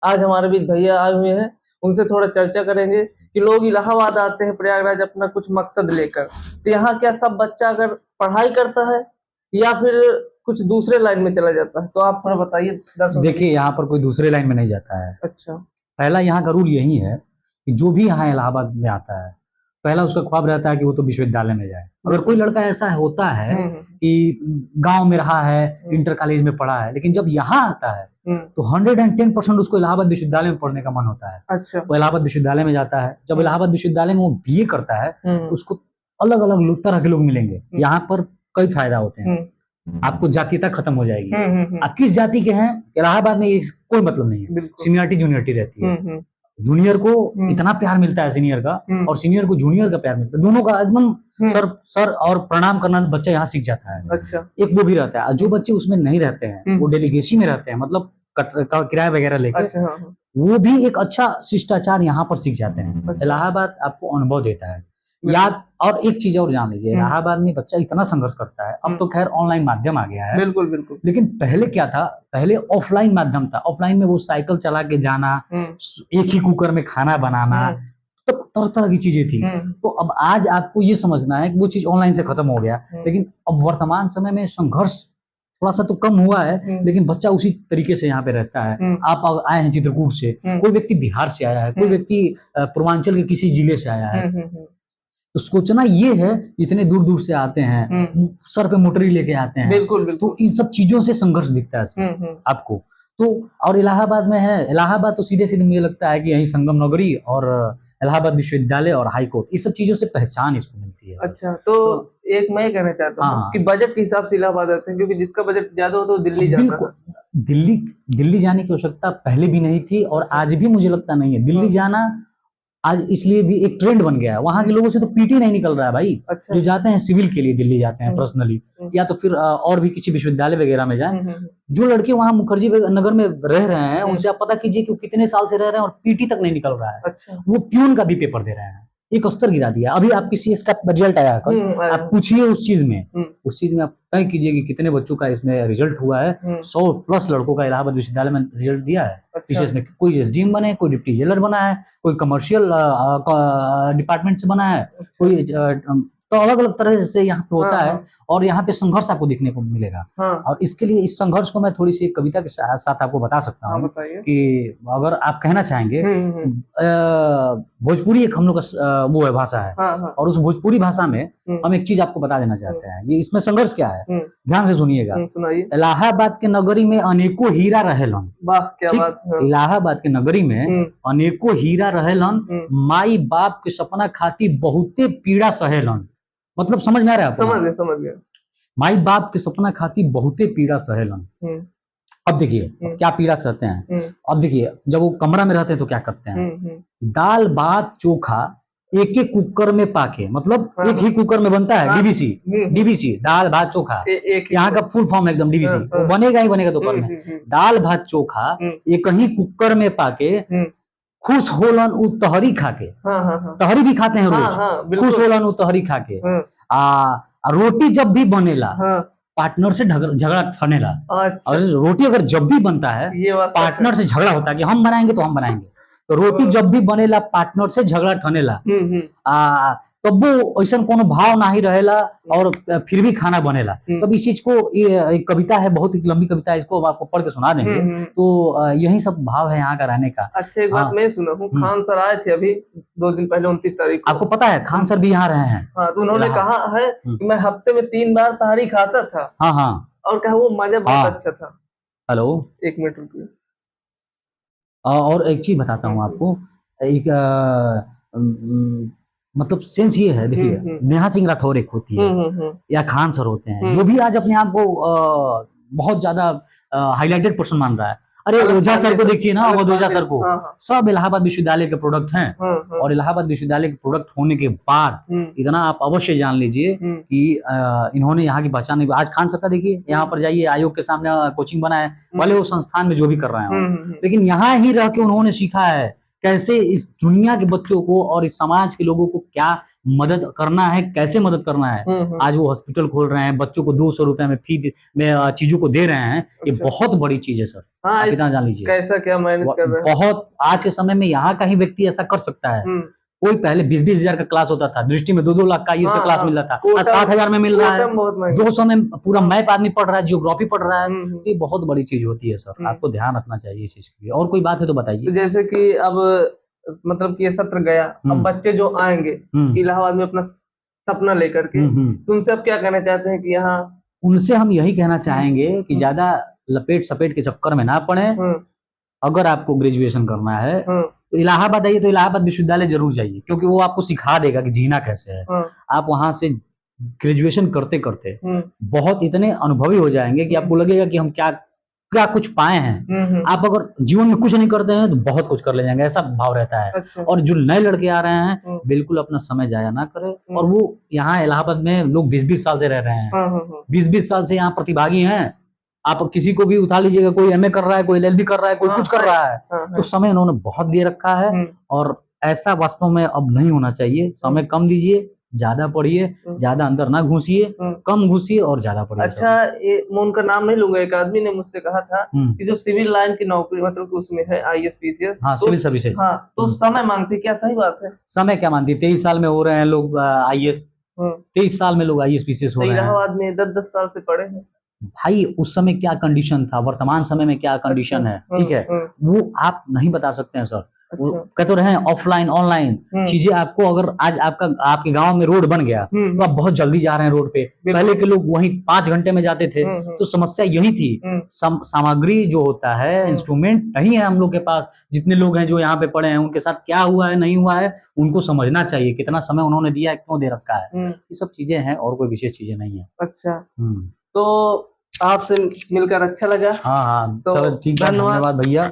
आज हमारे बीच भैया आए हुए हैं, उनसे थोड़ा चर्चा करेंगे कि लोग इलाहाबाद आते हैं प्रयागराज अपना कुछ मकसद लेकर, तो यहाँ क्या सब बच्चा अगर पढ़ाई करता है या फिर कुछ दूसरे लाइन में चला जाता है? तो आप थोड़ा बताइए दर्शकों को। देखिए, यहाँ पर कोई दूसरे लाइन में नहीं जाता है। अच्छा। पहला यहाँ का रूल यही है कि जो भी यहाँ इलाहाबाद में आता है, पहला उसका ख्वाब रहता है कि वो तो विश्वविद्यालय में जाए। अगर कोई लड़का ऐसा होता है कि गाँव में रहा है, इंटर कॉलेज में पढ़ा है, लेकिन जब यहाँ आता है तो 110% उसको इलाहाबाद विश्वविद्यालय में पढ़ने का मन होता है। अच्छा। वो इलाहाबाद विश्वविद्यालय में जाता है। जब इलाहाबाद विश्वविद्यालय में वो बीए करता है, उसको अलग-अलग तरह के लोग मिलेंगे। यहाँ पर कई फायदा होते हैं। आपको जातीयता खत्म हो जाएगी। आप किस जाति के हैं, इलाहाबाद में ये कोई मतलब नहीं है। सीनियरिटी जूनियरिटी रहती है। जूनियर को इतना प्यार मिलता है सीनियर का, और सीनियर को जूनियर का प्यार मिलता है। दोनों का एकदम सर और प्रणाम करना बच्चा यहाँ सीख जाता है। अच्छा। एक वो भी रहता है। जो बच्चे उसमें नहीं रहते हैं, वो डेलीगेसी में रहते हैं, मतलब किराया वगैरह लेकर। अच्छा। वो भी एक अच्छा शिष्टाचार यहाँ पर सीख जाते हैं। इलाहाबाद आपको अनुभव देता है। याद और एक चीज और जान लीजिए, इलाहाबाद में बच्चा इतना संघर्ष करता है। अब तो खैर ऑनलाइन माध्यम आ गया है। बिल्कुल बिल्कुल। लेकिन पहले क्या था, पहले ऑफलाइन माध्यम था। ऑफलाइन में वो साइकिल चला के जाना, एक ही कुकर में खाना बनाना, तो तरह तरह की चीजें थी। तो अब आज आपको ये समझना है कि वो चीज ऑनलाइन से खत्म हो गया। लेकिन अब वर्तमान समय में संघर्ष थोड़ा सा तो कम हुआ है, लेकिन बच्चा उसी तरीके से यहाँ पे रहता है। आप आए हैं चित्रकूट से, कोई व्यक्ति बिहार से आया है, कोई व्यक्ति पूर्वांचल के किसी जिले से आया है। तो सोचना ये है, इतने दूर दूर से आते हैं, सर पे मोटरी लेके आते हैं। बिल्कुल बिल्कुल। तो इन सब चीजों से संघर्ष दिखता है आपको। तो और इलाहाबाद में है, इलाहाबाद तो सीधे सीधे मुझे लगता है कि यही संगम नगरी और इलाहाबाद विश्वविद्यालय और हाई कोर्ट, इस सब चीजों से पहचान इसको मिलती है। अच्छा, तो एक मैं कहना चाहता हूँ कि बजट के हिसाब से इलाहाबाद आते हैं, क्योंकि जिसका बजट ज्यादा हो तो दिल्ली जाता है। दिल्ली जाने की आवश्यकता पहले भी नहीं थी और आज भी मुझे लगता नहीं है। दिल्ली जाना आज इसलिए भी एक ट्रेंड बन गया है। वहां के लोगों से तो पीटी नहीं निकल रहा है भाई। अच्छा। जो जाते हैं सिविल के लिए दिल्ली जाते हैं पर्सनली, या तो फिर और भी किसी विश्वविद्यालय वगैरह में जाएं। जो लड़के वहां मुखर्जी नगर में रह रहे हैं, उनसे आप पता कीजिए कि कितने साल से रह रहे हैं और पीटी तक नहीं निकल रहा है। अच्छा। वो प्यून का भी पेपर दे रहे हैं, एक स्तर गिरा दिया। अभी आप किसी इसका रिजल्ट आया है कल, आप पूछिए उस चीज में आप तय कीजिए कि कितने बच्चों का इसमें रिजल्ट हुआ है। 100+ लड़कों का इलाहाबाद विश्वविद्यालय में रिजल्ट दिया है। अच्छा। इसमें कोई एसडीएम बने, कोई डिप्टी जेलर बना है, कोई कमर्शियल डिपार्टमेंट से बना है। अच्छा। कोई तो अलग अलग तरह से यहाँ पे होता है और यहाँ पे संघर्ष आपको देखने को मिलेगा। और इसके लिए इस संघर्ष को मैं थोड़ी सी कविता के साथ आपको बता सकता हूँ कि अगर आप कहना चाहेंगे, भोजपुरी एक हम लोग का वो है भाषा है। और उस भोजपुरी भाषा में हम एक चीज आपको बता देना चाहते हैं, ये इसमें संघर्ष क्या है, ध्यान से सुनिएगा। इलाहाबाद के नगरी में अनेकों हीरा रहेलन। वाह क्या बात है। इलाहाबाद के नगरी में अनेकों हीरा रहेलन, माई बाप के सपना खाती बहुते पीड़ा सहेलन। मतलब समझ में आ रहा है आपको? समझ गया। माई बाप के सपना खाती बहुते पीड़ा सहेलन। अब देखिए क्या पीड़ा सहते हैं। अब देखिए जब वो कमरा में रहते हैं तो क्या करते हैं, दाल भात चोखा एक एक कुकर में पाके, मतलब एक ही कुकर में बनता है। डीबीसी दाल भात चोखा, यहाँ का फुल फॉर्म एकदम डीबीसी। वो बनेगा ही बनेगा दोपहर में। दाल भात चोखा एक ही कुकर में पाके, खुश होलन उ तहरी खाके। तहरी भी खाते हैं रोज। खुश होलन उ तहरी खाके। रोटी जब भी बनेला पार्टनर से झगड़ा ठनेला। और रोटी अगर जब भी बनता है पार्टनर से झगड़ा होता है कि हम बनाएंगे तो हम बनाएंगे। तो रोटी जब भी बनेला पार्टनर से झगड़ा ठनेला। तब वो ऐसा कोनो भाव ना ही रहेला और फिर भी खाना बनेला। तब इस चीज को, एक कविता है, बहुत ही लंबी कविता है, इसको आपको पढ़ के सुना देंगे। तो यही सब भाव है यहाँ का रहने का। अच्छा, एक बात मैं सुना हूँ, खान सर आए थे अभी 2 दिन पहले 29 तारीख को। आपको पता है खान सर भी यहाँ रहे हैं। हाँ, तो उन्होंने कहा है कि मैं हफ्ते में 3 बार तहरी खाता था। हाँ। और कहा वो मजा बहुत अच्छा था। हेलो, 1 मिनट रुकिए। और एक चीज बताता हूँ आपको, एक मतलब सेंस ये है, देखिए नेहा सिंह राठौर एक होती है या खान सर होते हैं, जो भी आज अपने आप को बहुत ज्यादा हाईलाइटेड पर्सन मान रहा है। अरे ओझा सर को देखिए ना, ओझा सर को, सब इलाहाबाद विश्वविद्यालय के प्रोडक्ट हैं। और इलाहाबाद विश्वविद्यालय के प्रोडक्ट होने के बाद इतना आप अवश्य जान लीजिए कि इन्होंने यहाँ की पहचान। आज खान सर का देखिए, यहाँ पर जाइए, आयोग के सामने कोचिंग बना है, भले वो संस्थान में जो भी कर रहे हैं, लेकिन यहाँ ही रह के उन्होंने सीखा है कैसे इस दुनिया के बच्चों को और इस समाज के लोगों को क्या मदद करना है, कैसे मदद करना है। आज वो हॉस्पिटल खोल रहे हैं, बच्चों को 200 रुपए में फी में चीजों को दे रहे हैं। ये बहुत बड़ी चीज है सर। हाँ, आप इतना जान लीजिए कैसा क्या मेहनत कर रहे हैं। बहुत आज के समय में यहाँ का ही व्यक्ति ऐसा कर सकता है। कोई पहले 20-20 हजार का क्लास होता था, दृष्टि में 2-2 लाख का इसका क्लास मिल रहा था, आज 60,000 में मिल रहा है, 200 में पूरा मैप आदमी पढ़ रहा है, जियोग्राफी पढ़ रहा है। ये बहुत बड़ी चीज होती है सर, आपको ध्यान रखना चाहिए इस चीज के लिए। और कोई बात है तो बताइए। तो जैसे कि अब मतलब कि ये सत्र गया, अब बच्चे जो आएंगे इलाहाबाद में अपना सपना लेकर के, तुमसे अब क्या कहना चाहते हैं कि यहाँ? उनसे हम यही कहना चाहेंगे कि ज्यादा लपेट सपेट के चक्कर में ना पड़े। अगर आपको ग्रेजुएशन करना है तो इलाहाबाद आइए, तो इलाहाबाद विश्वविद्यालय जरूर जाइए, क्योंकि वो आपको सिखा देगा कि जीना कैसे है। आप वहां से ग्रेजुएशन करते करते बहुत इतने अनुभवी हो जाएंगे कि आपको लगेगा कि हम क्या क्या कुछ पाए हैं। आप अगर जीवन में कुछ नहीं करते हैं तो बहुत कुछ कर ले जाएंगे, ऐसा भाव रहता है। अच्छा। और जो नए लड़के आ रहे हैं बिल्कुल अपना समय जाया ना करें। और वो यहाँ इलाहाबाद में लोग 20-20 साल से रह रहे हैं, 20-20 साल से यहाँ प्रतिभागी हैं। आप किसी को भी उठा लीजिएगा, कोई एमए कर रहा है, कोई एलएलबी कर रहा है, कोई कुछ कर रहा है। तो समय उन्होंने बहुत दे रखा है और ऐसा वास्तव में अब नहीं होना चाहिए। समय कम दीजिए, ज्यादा पढ़िए, ज्यादा अंदर ना घुसिए, कम घुसिए और ज्यादा पढ़िए। अच्छा, ये मैं उनका नाम नहीं लूंगा, एक आदमी ने मुझसे कहा था कि जो सिविल लाइन की नौकरी मतलब उसमें है IAS PCS, हाँ, सिविल सर्विसेज, हाँ, तो समय मांगती, क्या सही बात है? समय क्या मांगती? 23 साल में हो रहे हैं लोग IAS, 23 साल में लोग IAS PCS हो रहे हैं। इलाहाबाद में 10-10 साल से पढ़े हैं भाई। उस समय क्या कंडीशन था, वर्तमान समय में क्या कंडीशन है, ठीक है, वो आप नहीं बता सकते हैं सर। कहते रहे ऑफलाइन ऑनलाइन चीजें। आपको अगर आज आपके गांव में रोड बन गया तो आप बहुत जल्दी जा रहे हैं रोड पे। पहले के लोग वहीं 5 घंटे में जाते थे। तो समस्या यही थी, सामग्री जो होता है, इंस्ट्रूमेंट नहीं है हम लोग के पास। जितने लोग हैं जो यहाँ पे पढ़े हैं उनके साथ क्या हुआ है नहीं हुआ है उनको समझना चाहिए, कितना समय उन्होंने दिया है, क्यों दे रखा है। ये सब चीजें हैं और कोई विशेष चीजें नहीं है। अच्छा, तो आपसे मिलकर अच्छा लगा। हाँ, चलो ठीक है, धन्यवाद भैया।